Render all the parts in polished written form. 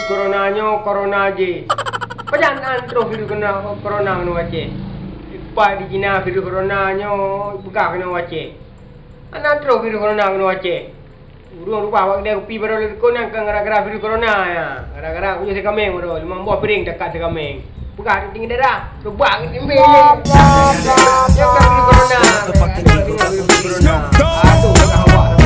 corona je. Pajangan terus virus corona kena wace. Ipa di Cina virus coronanya buka kena wace. Anak terus virus corona kena wace. Urung lupa awak dia kopi baru lekon yang gara-gara virus corona ya. Gara-gara punya sekameng baru 5 buah piring dekat sekameng. Buka tinggi darah. Coba timbel. Jangan virus corona. Aduh awak.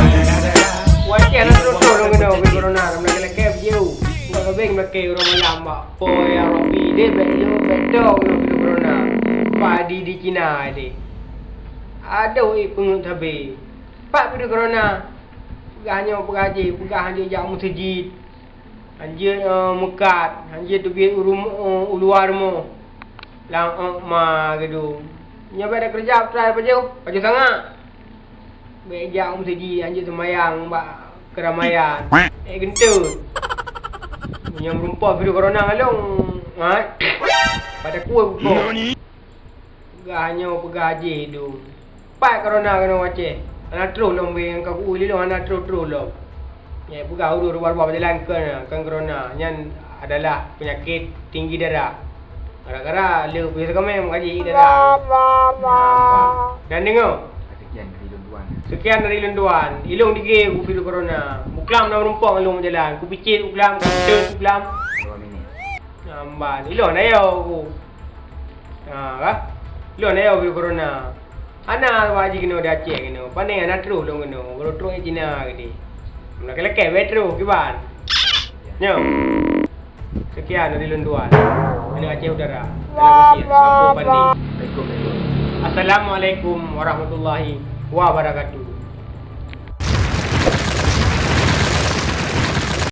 Wace anak terus kena virus corona. Nak lekep jauh. Kabeng make orang malam mak poi Arabi dia betul betul virus corona. Padi di Cina ni. Ada pengut habis. Pak virus corona. Hanya pengaji, bukan hanya jauh masjid. Hanya mekat, hanya tu biar luar mo. Lang ma gitu. Nya pada kerja try paju sangat. Be jauh masjid, hanya semayang mbak keramaian. Gentut. Yang merumpah virus corona ngalong. Ha? Pada kuat buka. Hanya pengaji tu. Pak corona kena wace. Anak terus lombe yang kau uli lo anak terus lo. Ya buka urut luar jalan kan corona. Yang adalah penyakit tinggi darah. Gara-gara lu biasa kami mengaji darah. Dan dengar. Sekian dari lunduan. Ilung dige ku virus corona. Buklam nak rumpang ilung jalan. Ku picit uklam, ku uklam. 2 minit. Namban. Ilung na yo ku. Ka? Ilung na yo virus corona. Anak wajib kena dah cek kena. Pandai anak terus dong kena. Kalau terus Cina gini. Nak kelakar betro kiban. Nyo. Sekian dari lunduan. Ini Aceh Udara. Dalam Kampung Pandi. Assalamualaikum warahmatullahi wabarakatuh.